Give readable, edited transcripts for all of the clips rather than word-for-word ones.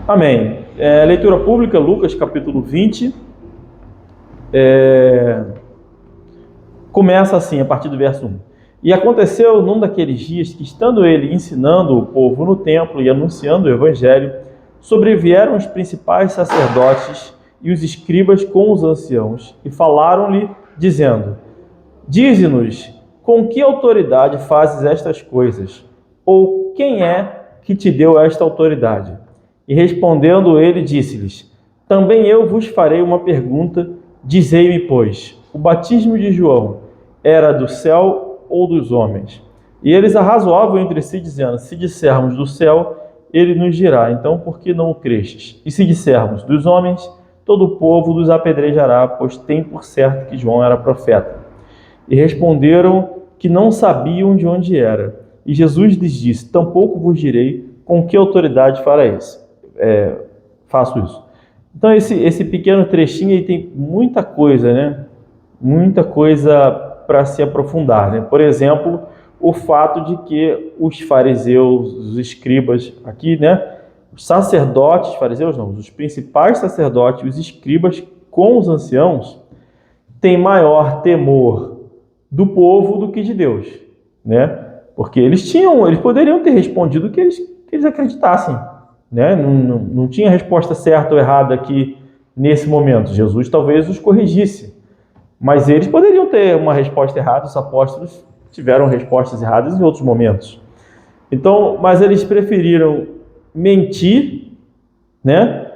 Amém. Leitura pública, Lucas capítulo 20. Começa assim, a partir do verso 1. E aconteceu num daqueles dias que, estando ele ensinando o povo no templo e anunciando o evangelho, sobrevieram os principais sacerdotes e os escribas com os anciãos e falaram-lhe, dizendo: Dize-nos, com que autoridade fazes estas coisas? Ou quem é que te deu esta autoridade? E respondendo ele, disse-lhes: Também eu vos farei uma pergunta, dizei-me, pois, o batismo de João era do céu ou dos homens? E eles arrazoavam entre si, dizendo: Se dissermos do céu, ele nos dirá: Então por que não o crestes? E se dissermos dos homens, todo o povo nos apedrejará, pois tem por certo que João era profeta. E responderam que não sabiam de onde era. E Jesus lhes disse: Tampouco vos direi com que autoridade faço isso. Então esse pequeno trechinho aí tem muita coisa, né? Muita coisa para se aprofundar, né? Por exemplo, o fato de que os fariseus, os escribas aqui, né? Os sacerdotes, fariseus não, os principais sacerdotes, os escribas com os anciãos têm maior temor do povo do que de Deus, né? Porque eles poderiam ter respondido o que eles acreditassem, né? Não tinha resposta certa ou errada aqui nesse momento. Jesus talvez os corrigisse, mas eles poderiam ter uma resposta errada. Os apóstolos tiveram respostas erradas em outros momentos. Então, mas eles preferiram mentir, né?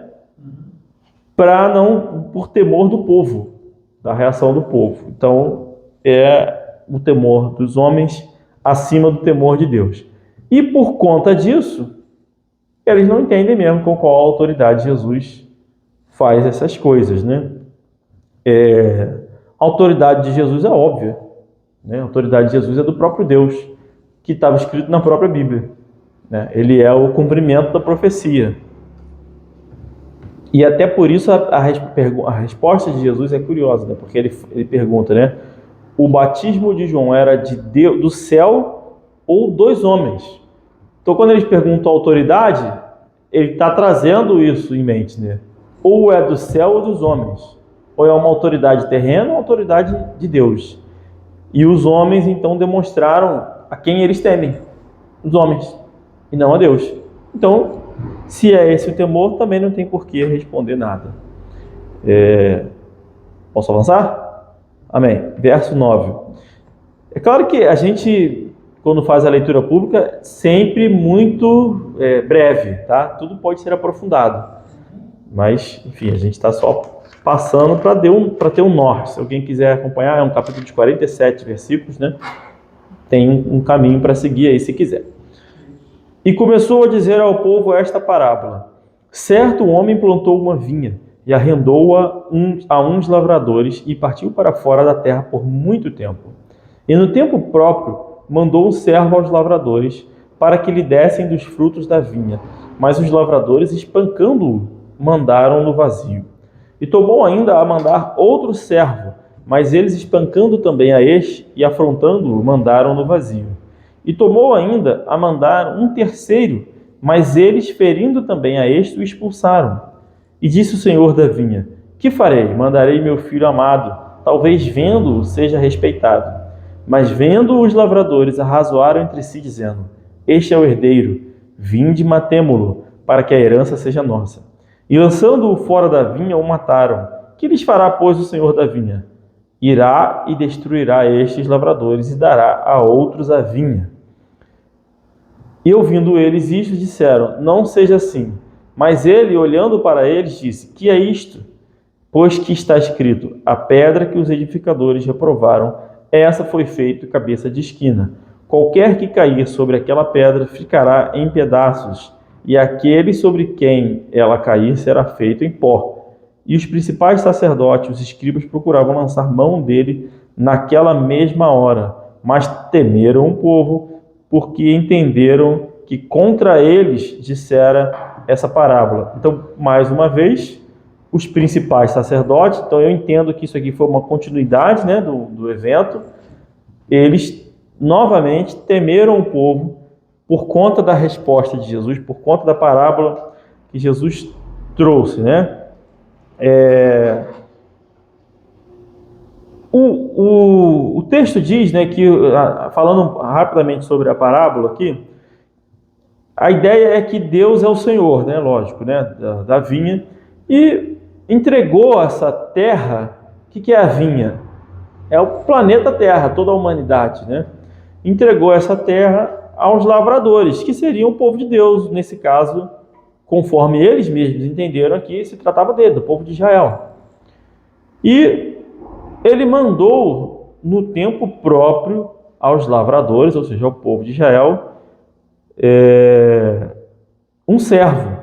Por temor do povo, da reação do povo. Então, é o temor dos homens acima do temor de Deus. E por conta disso, eles não entendem mesmo com qual autoridade Jesus faz essas coisas, né? A autoridade de Jesus é óbvia, né? A autoridade de Jesus é do próprio Deus, que estava escrito na própria Bíblia, né? Ele é o cumprimento da profecia. E até por isso a resposta de Jesus é curiosa, né? Porque ele pergunta, né? O batismo de João era de Deus, do céu ou dos homens? Então, quando eles perguntam a autoridade, ele está trazendo isso em mente, né? Ou é do céu ou dos homens. Ou é uma autoridade terrena ou uma autoridade de Deus. E os homens, então, demonstraram a quem eles temem. Os homens, e não a Deus. Então, se é esse o temor, também não tem por que responder nada. Posso avançar? Amém. Verso 9. É claro que a gente, quando faz a leitura pública, sempre muito breve, tá? Tudo pode ser aprofundado. Mas, enfim, a gente está só passando para ter um norte. Se alguém quiser acompanhar, é um capítulo de 47 versículos, né? Tem um caminho para seguir aí, se quiser. E começou a dizer ao povo esta parábola: Certo homem plantou uma vinha e arrendou-a a uns lavradores e partiu para fora da terra por muito tempo. E no tempo próprio mandou um servo aos lavradores para que lhe dessem dos frutos da vinha. Mas os lavradores, espancando-o, mandaram-no vazio. E tomou ainda a mandar outro servo, mas eles, espancando também a este e afrontando-o, mandaram-no vazio. E tomou ainda a mandar um terceiro, mas eles, ferindo também a este, o expulsaram. E disse o senhor da vinha: Que farei? Mandarei meu filho amado, talvez vendo-o seja respeitado. Mas vendo os lavradores, arrazoaram entre si, dizendo: Este é o herdeiro, vinde, matemo-lo, para que a herança seja nossa. E lançando-o fora da vinha, o mataram. Que lhes fará, pois, o senhor da vinha? Irá e destruirá estes lavradores e dará a outros a vinha. E ouvindo eles isto, disseram: Não seja assim. Mas ele, olhando para eles, disse: Que é isto? Pois que está escrito: A pedra que os edificadores reprovaram, essa foi feita cabeça de esquina. Qualquer que cair sobre aquela pedra ficará em pedaços, e aquele sobre quem ela cair será feito em pó. E os principais sacerdotes, os escribas, procuravam lançar mão dele naquela mesma hora, mas temeram o povo, porque entenderam que contra eles dissera essa parábola. Então, mais uma vez, os principais sacerdotes, então eu entendo que isso aqui foi uma continuidade, né, do evento, eles novamente temeram o povo por conta da resposta de Jesus, por conta da parábola que Jesus trouxe, né? O texto diz, né, que, falando rapidamente sobre a parábola aqui, a ideia é que Deus é o Senhor, né, lógico, né, da vinha, e entregou essa terra. O que é a vinha? É o planeta Terra, toda a humanidade, né? Entregou essa terra aos lavradores, que seriam o povo de Deus, nesse caso, conforme eles mesmos entenderam aqui, se tratava dele, do povo de Israel. E ele mandou no tempo próprio aos lavradores, ou seja, ao povo de Israel, um servo.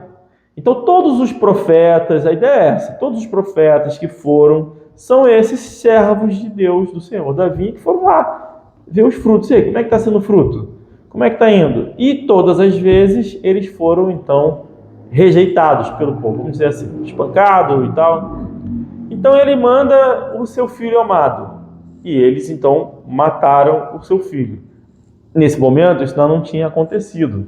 Então todos os profetas, a ideia é essa, todos os profetas que foram, são esses servos de Deus, do Senhor da vinha, que foram lá ver os frutos. E aí, como é que está sendo o fruto? Como é que está indo? E todas as vezes eles foram, então, rejeitados pelo povo, vamos dizer assim, espancado e tal. Então ele manda o seu filho amado. E eles, então, mataram o seu filho. Nesse momento, isso não tinha acontecido.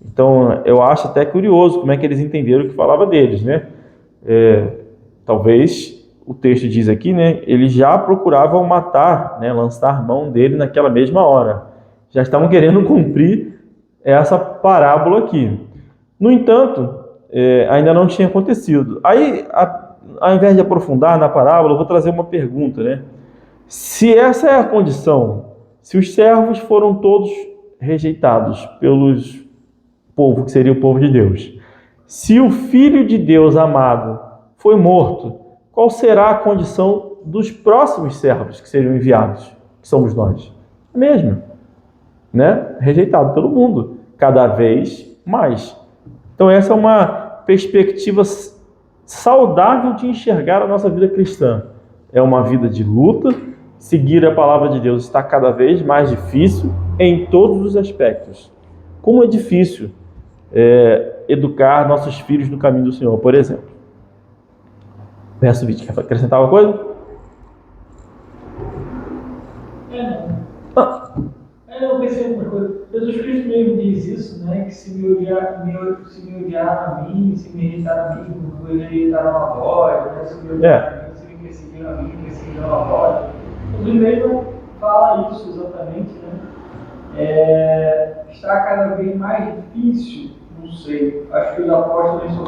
Então, eu acho até curioso como é que eles entenderam o que falava deles, né? Talvez, o texto diz aqui, né? Eles já procuravam matar, né? Lançar mão dele naquela mesma hora. Já estavam querendo cumprir essa parábola aqui. No entanto, ainda não tinha acontecido. Aí, ao invés de aprofundar na parábola, eu vou trazer uma pergunta, né? Se essa é a condição, se os servos foram todos rejeitados pelos povo, que seria o povo de Deus, se o Filho de Deus amado foi morto, qual será a condição dos próximos servos que seriam enviados, que somos nós? A mesma, né? Rejeitado pelo mundo, cada vez mais. Então essa é uma perspectiva saudável de enxergar a nossa vida cristã. É uma vida de luta, seguir a palavra de Deus está cada vez mais difícil em todos os aspectos. Como é difícil educar nossos filhos no caminho do Senhor, por exemplo. Verso 20, quer acrescentar alguma coisa? Eu pensei uma coisa. Jesus Cristo mesmo diz isso, né? Que se me odiar a mim, se me rejeitar a mim, me rejeitarão a vós, né? Se me odiar a mim, se me perseguirão a mim, me perseguirão a vós. Jesus mesmo fala isso exatamente, né? Está cada vez mais difícil, não sei. Acho que os apóstolos são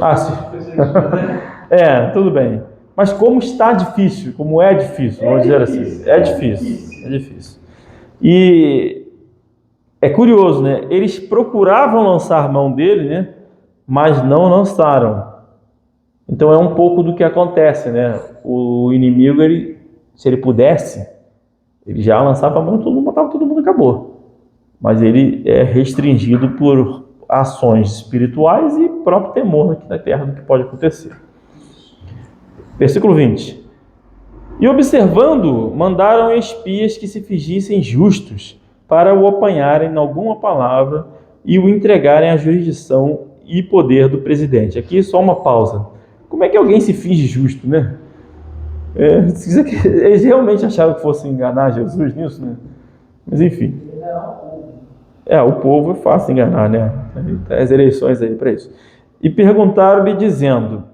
tudo bem. Mas como está difícil, como é difícil, vamos dizer assim. É difícil. E é curioso, né? Eles procuravam lançar mão dele, né? Mas não lançaram. Então é um pouco do que acontece, né? O inimigo, se ele pudesse, ele já lançava a mão, todo mundo matava, todo mundo acabou. Mas ele é restringido por ações espirituais e próprio temor aqui na terra do que pode acontecer. Versículo 20. E observando, mandaram espias que se fingissem justos, para o apanharem em alguma palavra e o entregarem à jurisdição e poder do presidente. Aqui só uma pausa. Como é que alguém se finge justo, né? Eles realmente achavam que fosse enganar Jesus nisso, né? Mas enfim. O povo é fácil enganar, né? Tem as eleições aí para isso. E perguntaram-lhe dizendo: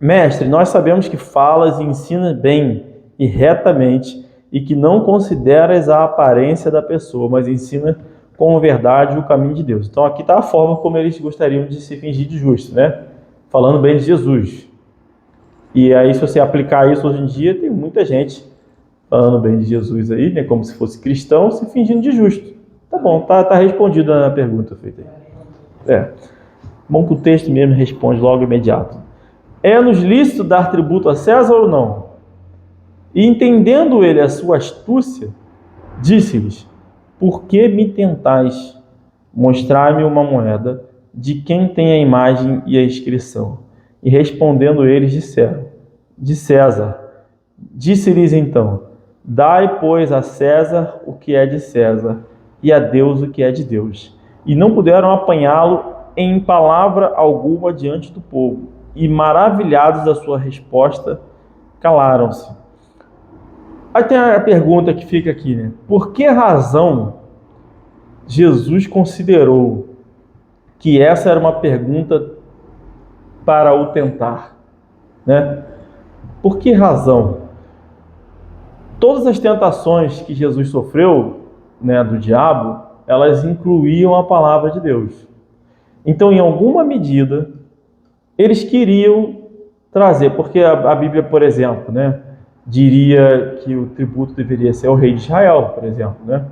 Mestre, nós sabemos que falas e ensinas bem e retamente, e que não consideras a aparência da pessoa, mas ensina com verdade o caminho de Deus. Então aqui está a forma como eles gostariam de se fingir de justo, né? Falando bem de Jesus. E aí, se você aplicar isso hoje em dia, tem muita gente falando bem de Jesus aí, né? Como se fosse cristão, se fingindo de justo. Tá bom, tá respondida a pergunta feita aí. Bom que o texto mesmo responde logo imediato. É-nos lícito dar tributo a César ou não? E entendendo ele a sua astúcia, disse-lhes: Por que me tentais? Mostrai-me uma moeda de quem tem a imagem e a inscrição. E respondendo eles disseram: De César. Disse-lhes então: Dai, pois, a César o que é de César, e a Deus o que é de Deus. E não puderam apanhá-lo em palavra alguma diante do povo, e maravilhados da sua resposta, calaram-se. Aí tem a pergunta que fica aqui, né? Por que razão Jesus considerou que essa era uma pergunta para o tentar, né? Por que razão? Todas as tentações que Jesus sofreu, né, do diabo, elas incluíam a palavra de Deus. Então, em alguma medida, eles queriam trazer, porque a Bíblia, por exemplo, né, diria que o tributo deveria ser ao rei de Israel, por exemplo, né?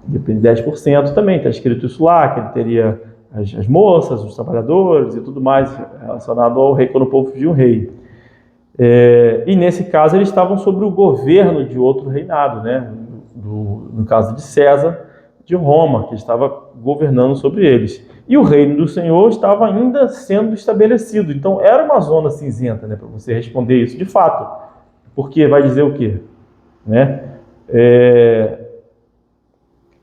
Depende de 10% também, está escrito isso lá, que ele teria as moças, os trabalhadores e tudo mais relacionado ao rei, quando o povo pediu um rei. E nesse caso eles estavam sobre o governo de outro reinado, né? No caso de César, de Roma, que estava governando sobre eles. E o reino do Senhor estava ainda sendo estabelecido. Então era uma zona cinzenta, né, para você responder isso de fato. Porque vai dizer o quê? Né?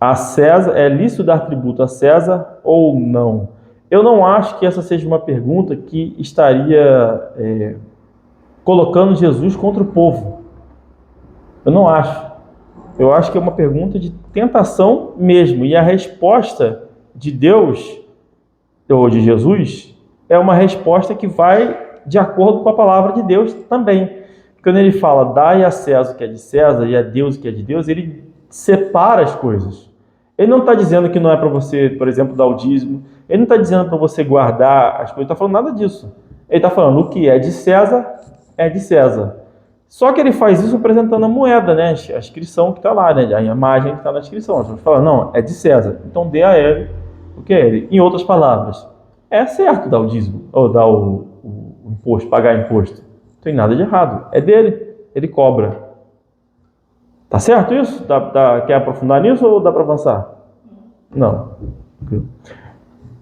A César, é lícito dar tributo a César ou não? Eu não acho que essa seja uma pergunta que estaria colocando Jesus contra o povo. Eu não acho. Eu acho que é uma pergunta de tentação mesmo. E a resposta de Deus, ou de Jesus, é uma resposta que vai de acordo com a palavra de Deus também. Quando ele fala, dai a César o que é de César e a Deus o que é de Deus, ele separa as coisas. Ele não está dizendo que não é para você, por exemplo, dar o dízimo. Ele não está dizendo para você guardar as coisas. Ele está falando nada disso. Ele está falando o que é de César é de César. Só que ele faz isso apresentando a moeda, né? A inscrição que está lá, né? A imagem que está na inscrição. Nós vamos falar, não, é de César. Então dê a ele o que é ele. Em outras palavras, é certo dar o dízimo, ou dar o imposto, pagar imposto. Não tem nada de errado. É dele. Ele cobra. Tá certo isso? Quer aprofundar nisso ou dá para avançar? Não.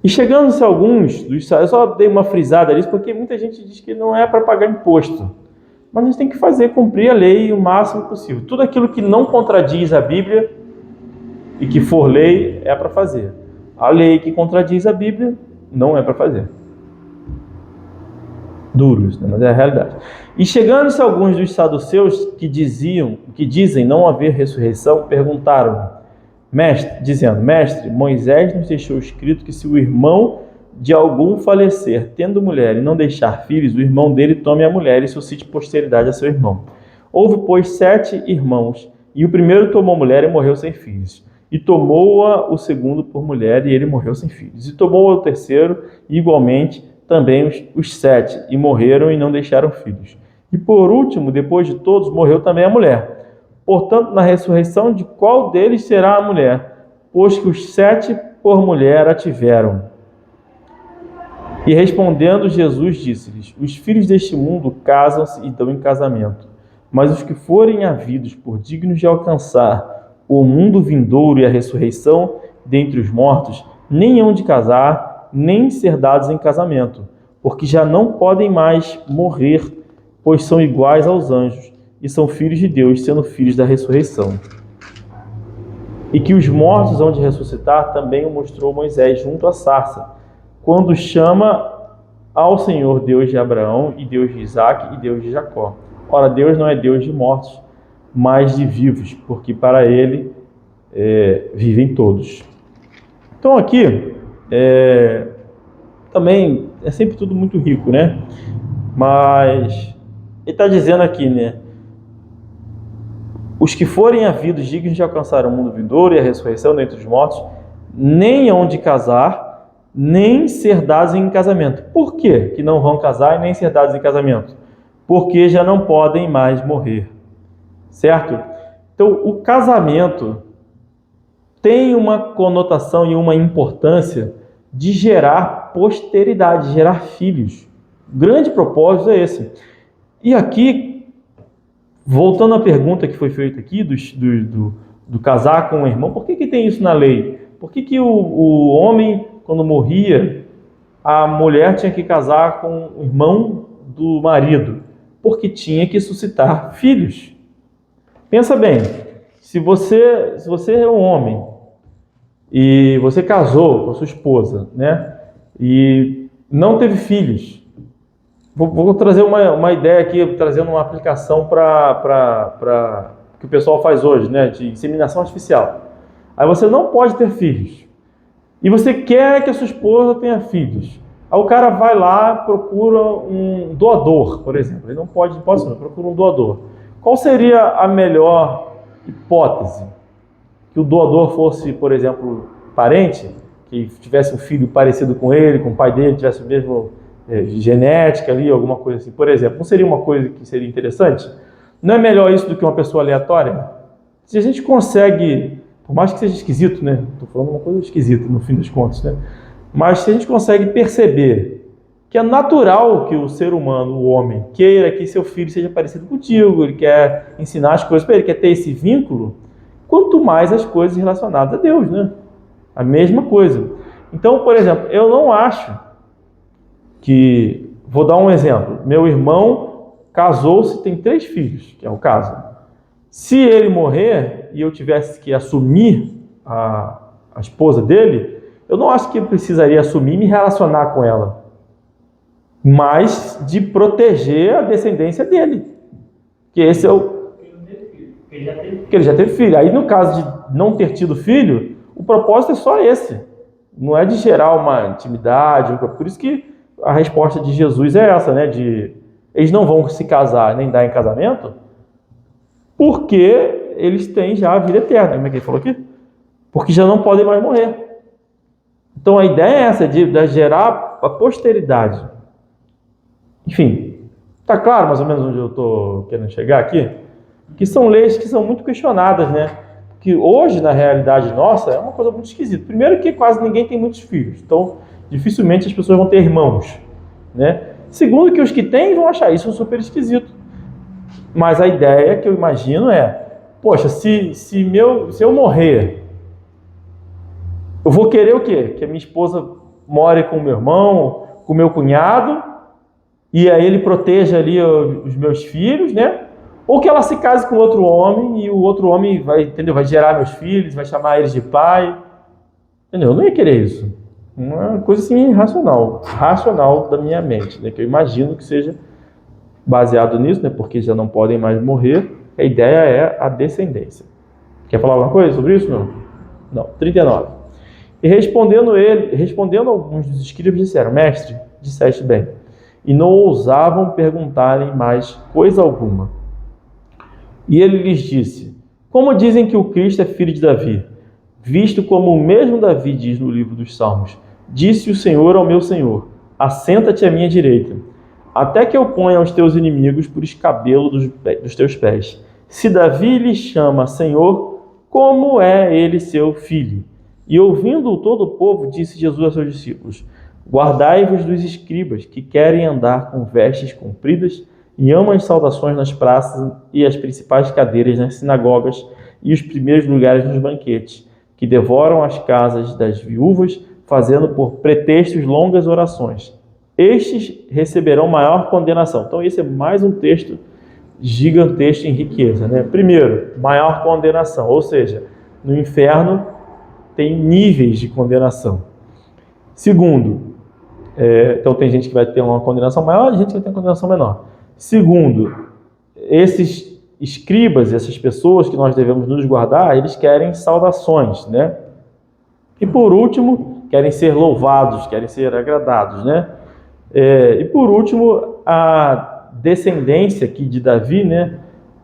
E chegando-se a alguns, eu só dei uma frisada nisso, porque muita gente diz que não é para pagar imposto. Mas a gente tem que fazer cumprir a lei o máximo possível. Tudo aquilo que não contradiz a Bíblia e que for lei é para fazer. A lei que contradiz a Bíblia não é para fazer. Duros, né? Mas é a realidade. E chegando-se alguns dos saduceus que dizem não haver ressurreição, perguntaram, mestre, Moisés nos deixou escrito que se o irmão de algum falecer, tendo mulher e não deixar filhos, o irmão dele tome a mulher e suscite posteridade a seu irmão. Houve, pois, 7 irmãos, e o primeiro tomou mulher e morreu sem filhos. E tomou-a o segundo por mulher, e ele morreu sem filhos. E tomou-a o terceiro, e igualmente também os 7, e morreram e não deixaram filhos. E por último, depois de todos, morreu também a mulher. Portanto, na ressurreição, de qual deles será a mulher? Pois que os 7 por mulher a tiveram. E respondendo, Jesus disse-lhes, os filhos deste mundo casam-se e dão em casamento, mas os que forem havidos por dignos de alcançar o mundo vindouro e a ressurreição dentre os mortos, nem hão de casar, nem ser dados em casamento, porque já não podem mais morrer, pois são iguais aos anjos, e são filhos de Deus, sendo filhos da ressurreição. E que os mortos hão de ressuscitar, também o mostrou Moisés junto à sarça, quando chama ao Senhor Deus de Abraão, e Deus de Isaque, e Deus de Jacó. Ora, Deus não é Deus de mortos, mas de vivos, porque para Ele vivem todos. Então aqui, também é sempre tudo muito rico, né? Mas ele está dizendo aqui, né? Os que forem havidos dignos de alcançar o mundo vindouro e a ressurreição dentre os mortos, nem hão de casar, nem ser dados em casamento. Por quê que não vão casar e nem ser dados em casamento? Porque já não podem mais morrer. Certo? Então, o casamento tem uma conotação e uma importância de gerar posteridade, gerar filhos. O grande propósito é esse. E aqui, voltando à pergunta que foi feita aqui, do casar com o irmão, por que tem isso na lei? Por que o homem, quando morria, a mulher tinha que casar com o irmão do marido? Porque tinha que suscitar filhos. Pensa bem, se você é um homem e você casou com a sua esposa, né, e não teve filhos, vou trazer uma ideia aqui, trazendo uma aplicação para que o pessoal faz hoje, né, de inseminação artificial. Aí você não pode ter filhos. E você quer que a sua esposa tenha filhos. Aí o cara vai lá, procura um doador, por exemplo. Ele não pode procura um doador. Qual seria a melhor hipótese? Que o doador fosse, por exemplo, parente, que tivesse um filho parecido com ele, com o pai dele, tivesse o mesmo genética ali, alguma coisa assim. Por exemplo, não seria uma coisa que seria interessante? Não é melhor isso do que uma pessoa aleatória? Se a gente consegue, por mais que seja esquisito, né? Estou falando uma coisa esquisita no fim das contas, né? Mas se a gente consegue perceber que é natural que o ser humano, o homem, queira que seu filho seja parecido contigo, ele quer ensinar as coisas para ele, quer ter esse vínculo, quanto mais as coisas relacionadas a Deus, né? A mesma coisa. Então, por exemplo, eu não acho que... Vou dar um exemplo. Meu irmão casou-se, tem 3 filhos, que é o caso. Se ele morrer e eu tivesse que assumir a esposa dele, eu não acho que eu precisaria assumir e me relacionar com ela, mas de proteger a descendência dele. Que esse é o... Porque ele já teve filho. Aí, no caso de não ter tido filho, o propósito é só esse. Não é de gerar uma intimidade. Por isso que a resposta de Jesus é essa, né? Eles não vão se casar nem dar em casamento, porque eles têm já a vida eterna. Como é que ele falou aqui? Porque já não podem mais morrer. Então a ideia é essa, de gerar a posteridade. Enfim, está claro mais ou menos onde eu estou querendo chegar aqui? Que são leis que são muito questionadas, né? Que hoje, na realidade nossa, é uma coisa muito esquisita. Primeiro que quase ninguém tem muitos filhos, então dificilmente as pessoas vão ter irmãos, né? Segundo que os que têm vão achar isso super esquisito. Mas a ideia que eu imagino é, poxa, se eu morrer, eu vou querer o quê? Que a minha esposa more com o meu irmão, com o meu cunhado, e aí ele proteja ali os meus filhos, né? Ou que ela se case com outro homem e o outro homem vai, entendeu? Vai gerar meus filhos, vai chamar eles de pai. Entendeu? Eu não ia querer isso. Uma coisa assim racional da minha mente, né? Que eu imagino que seja baseado nisso, né? Porque já não podem mais morrer. A ideia é a descendência. Quer falar alguma coisa sobre isso? Não? Não. 39. E respondendo alguns dos escribas disseram: Mestre, disseste bem. E não ousavam perguntar-lhe mais coisa alguma. E ele lhes disse: Como dizem que o Cristo é filho de Davi? Visto como o mesmo Davi diz no livro dos Salmos: Disse o Senhor ao meu Senhor: Assenta-te à minha direita, até que eu ponha os teus inimigos por escabelo dos teus pés. Se Davi lhe chama Senhor, como é ele seu filho? E ouvindo todo o povo, disse Jesus a seus discípulos: Guardai-vos dos escribas, que querem andar com vestes compridas e amam as saudações nas praças e as principais cadeiras nas sinagogas e os primeiros lugares nos banquetes, que devoram as casas das viúvas, fazendo por pretextos longas orações. Estes receberão maior condenação. Então esse é mais um texto gigantesco em riqueza, né? Primeiro, maior condenação, ou seja, no inferno tem níveis de condenação. Segundo, então tem gente que vai ter uma condenação maior e gente que vai ter uma condenação menor. Segundo, esses escribas, essas pessoas que nós devemos nos guardar, eles querem saudações, né? E por último, querem ser louvados, querem ser agradados, né? E por último, a descendência aqui de Davi, né?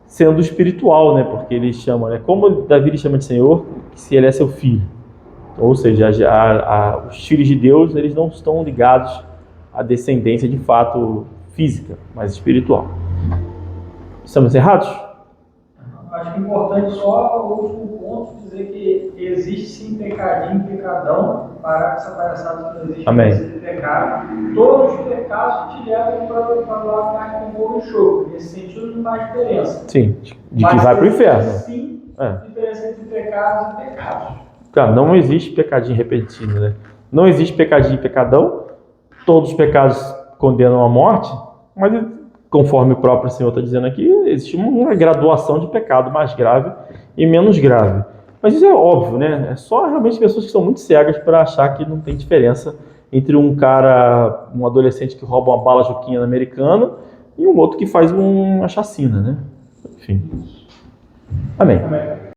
Sendo espiritual, né? Porque ele chama, né? Como Davi lhe chama de Senhor, se ele é seu filho. Ou seja, os filhos de Deus, eles não estão ligados à descendência de fato física, mas espiritual. Estamos errados? Acho que é importante só o último ponto dizer que existe sim pecadinho e pecadão, parar com essa palhaçada que não existe. Amém. Pecado. Todos os pecados te levam para lá mais com bolo e show. Nesse sentido não faz diferença. Sim, de que vai para o inferno. Sim, diferença entre pecados e pecados. Claro, não existe pecadinho repentino, né? Não existe pecadinho e pecadão. Todos os pecados condenam à morte, mas conforme o próprio Senhor está dizendo aqui, existe uma graduação de pecado mais grave e menos grave. Mas isso é óbvio, né? É só realmente pessoas que são muito cegas para achar que não tem diferença entre um adolescente que rouba uma bala Juquinha americana e um outro que faz uma chacina, né? Enfim. Amém.